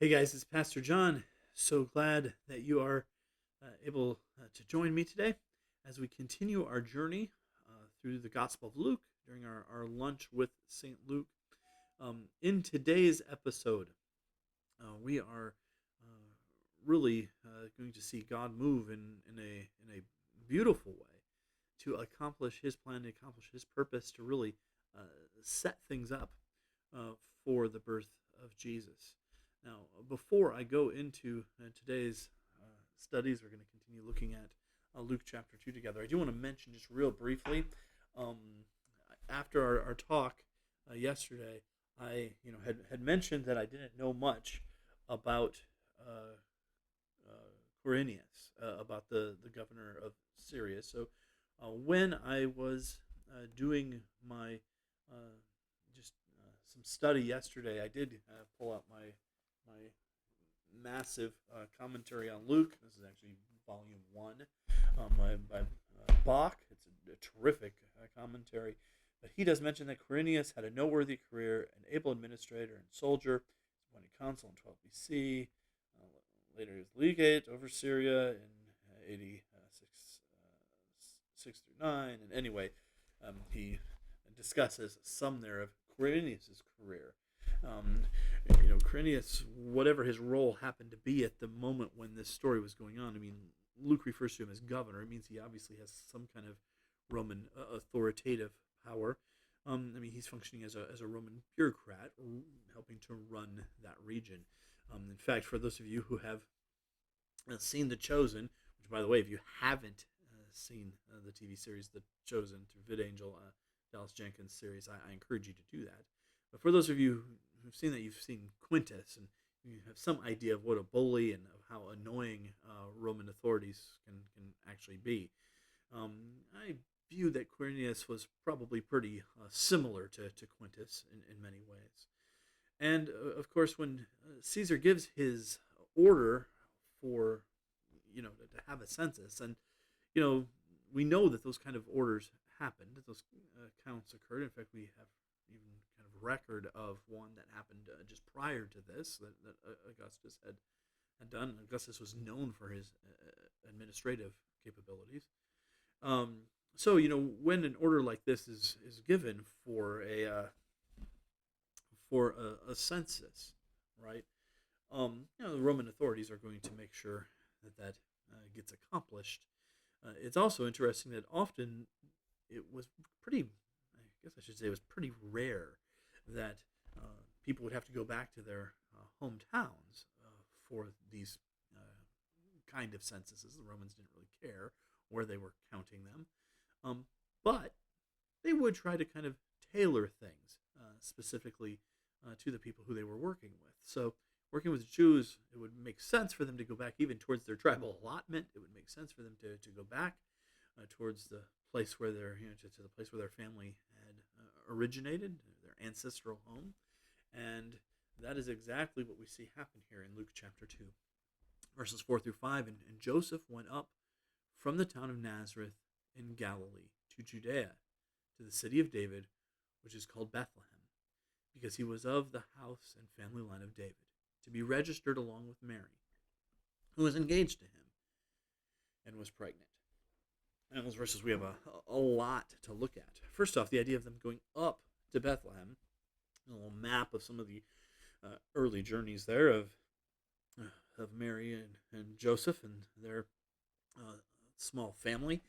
Hey guys, it's Pastor John. So glad that you are able to join me today as we continue our journey through the Gospel of Luke during our lunch with St. Luke. In today's episode, we are really going to see God move in a beautiful way to accomplish His plan, to accomplish His purpose, to really uh, set things up uh, for the birth of Jesus. Now, before I go into today's studies, we're going to continue looking at Luke chapter 2 together. I do want to mention just real briefly, um, after our talk yesterday, I had mentioned that I didn't know much about Quirinius, about the governor of Syria. So when I was doing my just some study yesterday, I did pull out my massive commentary on Luke. This is actually volume one by Bach. It's a terrific commentary. But he does mention that Quirinius had a noteworthy career, an able administrator and soldier. He was appointed consul in 12 BC. Later, he was legate over Syria in 86 through 9. And anyway, he discusses some there of Quirinius' career. Quirinius, whatever his role happened to be at the moment when this story was going on, I mean, Luke refers to him as governor. It means he obviously has some kind of Roman authoritative power. He's functioning as a Roman bureaucrat, helping to run that region. In fact, for those of you who have seen The Chosen, which, by the way, if you haven't seen the TV series The Chosen through VidAngel, Dallas Jenkins series, I encourage you to do that. But for those of you who've seen that, you've seen Quintus, and you have some idea of what a bully and of how annoying Roman authorities can actually be. I view that Quirinius was probably pretty similar to Quintus in many ways. And of course, when Caesar gives his order for, to have a census, and we know that those kind of orders happened, that those counts occurred. In fact, we have even kind of record of one that happened just prior to this that Augustus had done. Augustus was known for his administrative capabilities. So when an order like this is given for a census, right? The Roman authorities are going to make sure that gets accomplished. It's also interesting that often it was pretty, I guess I should say, it was pretty rare that people would have to go back to their hometowns for these kind of censuses. The Romans didn't really care where they were counting them. But they would try to kind of tailor things specifically to the people who they were working with. So working with Jews, it would make sense for them to go back even towards their tribal allotment. It would make sense for them to go back towards the place where to the place where their family had originated, their ancestral home. And that is exactly what we see happen here in Luke chapter 2, verses 4 through 5. And Joseph went up from the town of Nazareth in Galilee to Judea, to the city of David, which is called Bethlehem, because he was of the house and family line of David, to be registered along with Mary, who was engaged to him and was pregnant. And in those verses, we have a lot to look at. First off, the idea of them going up to Bethlehem, a little map of some of the early journeys there of Mary and Joseph and their small family.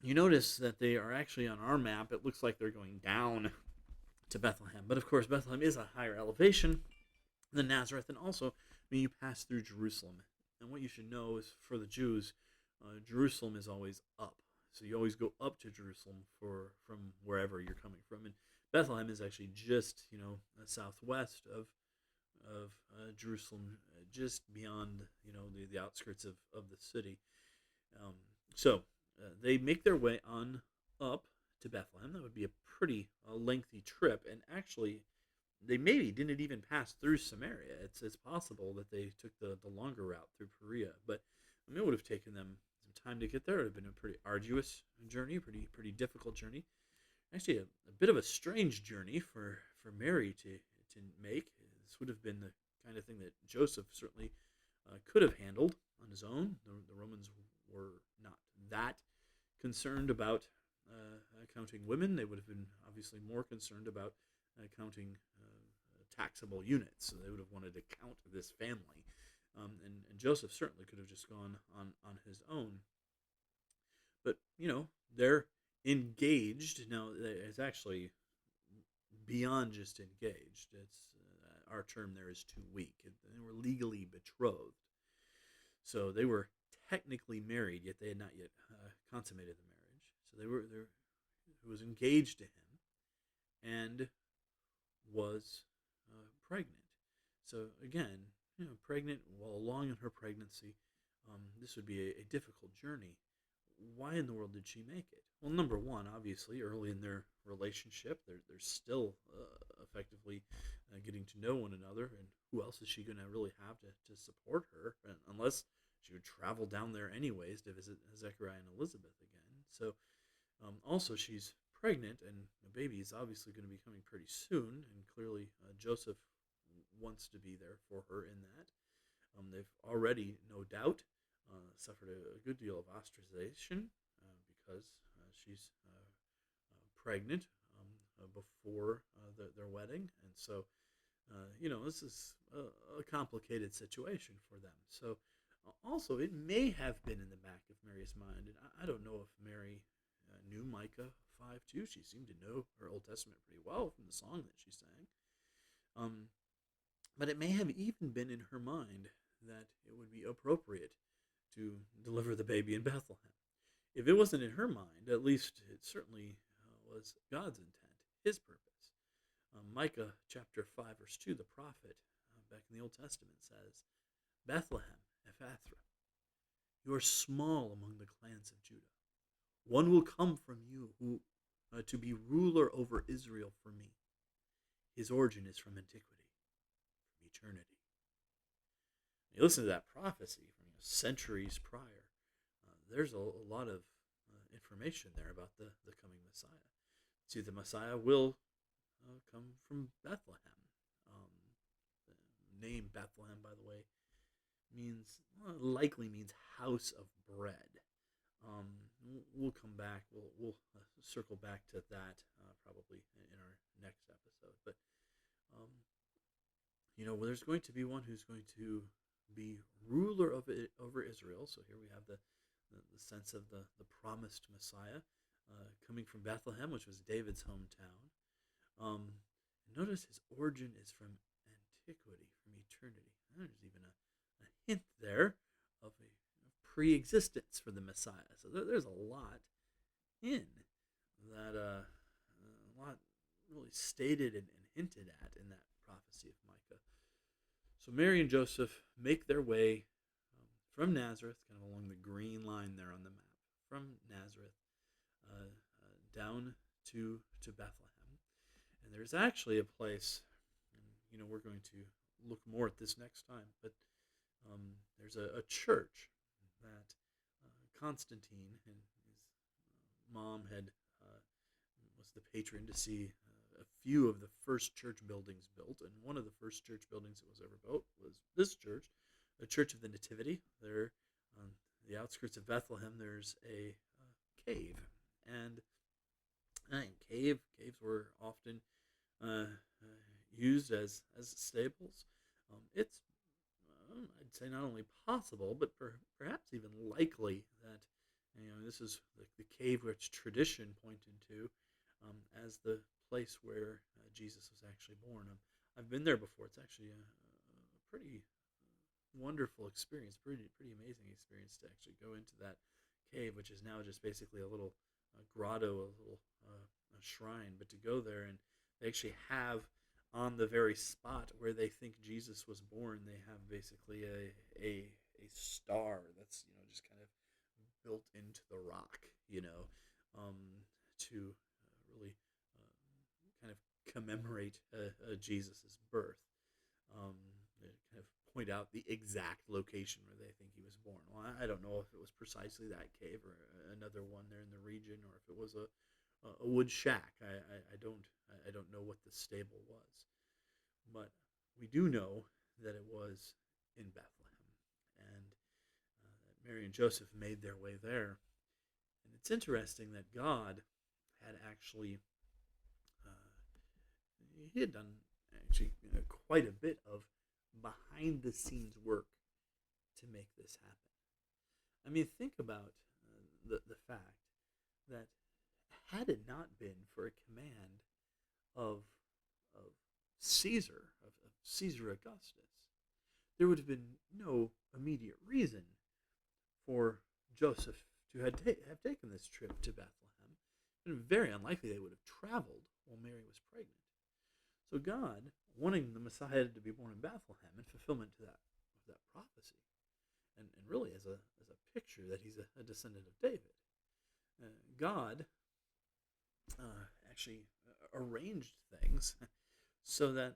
You notice that they are actually on our map. It looks like they're going down to Bethlehem. But of course, Bethlehem is a higher elevation than Nazareth. And also, you pass through Jerusalem. And what you should know is for the Jews, Jerusalem is always up. So you always go up to Jerusalem from wherever you're coming from. And Bethlehem is actually just, southwest of Jerusalem, just beyond, the outskirts of the city. So they make their way on up to Bethlehem. That would be a pretty lengthy trip, and actually, they maybe didn't even pass through Samaria. It's possible that they took the longer route through Perea, but it would have taken them some time to get there. It would have been a pretty arduous journey, pretty difficult journey. Actually, a bit of a strange journey for Mary to make. This would have been kind of thing that Joseph certainly could have handled on his own. The Romans were not that concerned about counting women. They would have been obviously more concerned about counting taxable units. So they would have wanted to count this family. And Joseph certainly could have just gone on his own. But, they're engaged. Now, it's actually beyond just engaged. It's our term there is too weak. They were legally betrothed. So they were technically married, yet they had not yet consummated the marriage. So he was engaged to him and was pregnant. So again, pregnant, while along in her pregnancy, this would be a difficult journey. Why in the world did she make it? Well, number one, obviously, early in their relationship, they're still effectively getting to know one another, and who else is she going to really have to support her, unless she would travel down there anyways to visit Zechariah and Elizabeth again. So, also, she's pregnant, and the baby is obviously going to be coming pretty soon, and clearly Joseph wants to be there for her in that. They've already, no doubt, suffered a good deal of ostracization because she's pregnant before their wedding. And so, this is a complicated situation for them. So, also, it may have been in the back of Mary's mind, and I don't know if Mary knew Micah 5:2. She seemed to know her Old Testament pretty well from the song that she sang. But it may have even been in her mind that it would be appropriate to deliver the baby in Bethlehem. If it wasn't in her mind, at least it certainly was God's intent, his purpose. Micah chapter 5, verse 2, the prophet back in the Old Testament says, Bethlehem, Ephrathah, you are small among the clans of Judah. One will come from you who to be ruler over Israel for me. His origin is from antiquity, from eternity. You listen to that prophecy from centuries prior. There's a lot of information there about the coming Messiah. See, the Messiah will come from Bethlehem. The name Bethlehem, by the way, likely means house of bread. We'll come back. We'll circle back to that probably in our next episode. But there's going to be one who's going to be ruler over Israel. So here we have the sense of the promised Messiah coming from Bethlehem, which was David's hometown. Notice his origin is from antiquity, from eternity. There's even a hint there of a pre-existence for the Messiah. So there's a lot in that, a lot really stated and hinted at in that prophecy of Micah. So Mary and Joseph make their way from Nazareth, kind of along the green line there on the map, from Nazareth down to Bethlehem. And there's actually a place, and we're going to look more at this next time, but there's a church that Constantine and his mom was the patron to see a few of the first church buildings built, and one of the first church buildings that was ever built was this church, the Church of the Nativity. There, on the outskirts of Bethlehem, there's a cave, and caves were often used as stables. It's I'd say not only possible, but perhaps even likely that this is the cave which tradition pointed to as the place where Jesus was actually born. I've been there before. It's actually a pretty wonderful experience, pretty amazing experience to actually go into that cave, which is now just basically a little grotto, a little a shrine. But to go there, and they actually have on the very spot where they think Jesus was born, they have basically a star that's just kind of built into the rock, to really kind of commemorate Jesus's birth. They kind of point out the exact location where they think he was born. Well, I don't know if it was precisely that cave or another one there in the region, or if it was a wood shack. I don't know what the stable was, but we do know that it was in Bethlehem, and that Mary and Joseph made their way there. And it's interesting that God had actually he had done actually quite a bit of behind the scenes work to make this happen. I mean, think about the fact that had it not been for a command of of of Caesar Augustus, there would have been no immediate reason for Joseph to have taken this trip to Bethlehem. And very unlikely they would have traveled while Mary was pregnant. So God, wanting the Messiah to be born in Bethlehem in fulfillment to that prophecy, and really as a picture that he's a descendant of David, God actually arranged things so that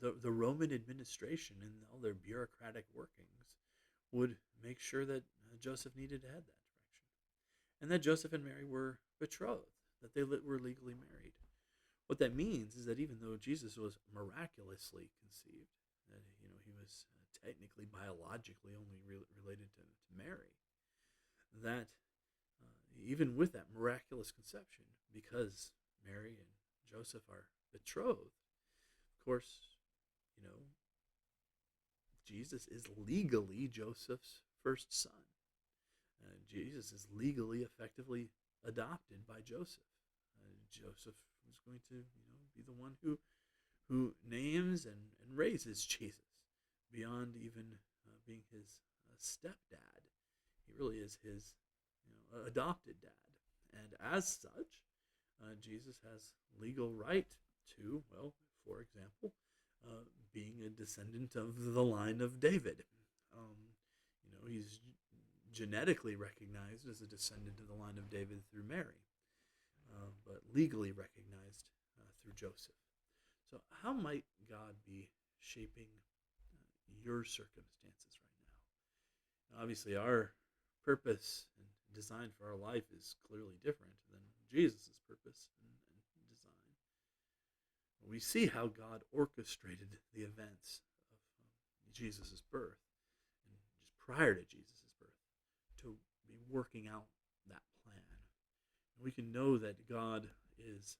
the Roman administration and all their bureaucratic workings would make sure that Joseph needed to head that direction, and that Joseph and Mary were betrothed, that they were legally married. What that means is that even though Jesus was miraculously conceived, that he was technically biologically only related to Mary, that even with that miraculous conception, because Mary and Joseph are betrothed, of course, you know, Jesus is legally Joseph's first son. Jesus is legally, effectively adopted by Joseph. Joseph is going to, be the one who names and raises Jesus beyond even being his stepdad. He really is his adopted dad. And as such, Jesus has legal right to, well, for example, being a descendant of the line of David. He's genetically recognized as a descendant of the line of David through Mary, but legally recognized through Joseph. So, how might God be shaping your circumstances right now? Obviously, our purpose and design for our life is clearly different than Jesus' purpose and design. We see how God orchestrated the events of Jesus' birth, and just prior to Jesus' birth, to be working out that plan. And we can know that God is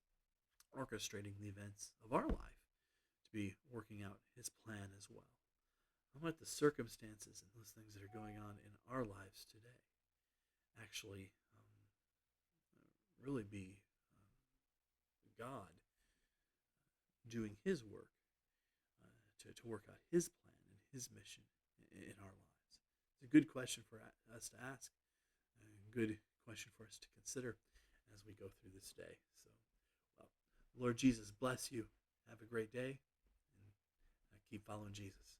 orchestrating the events of our life to be working out his plan as well. How might the circumstances and those things that are going on in our lives today actually really be God doing his work to work out his plan and his mission in our lives? It's a good question for us to ask, a good question for us to consider as we go through this day. So, well, Lord Jesus, bless you. Have a great day, and keep following Jesus.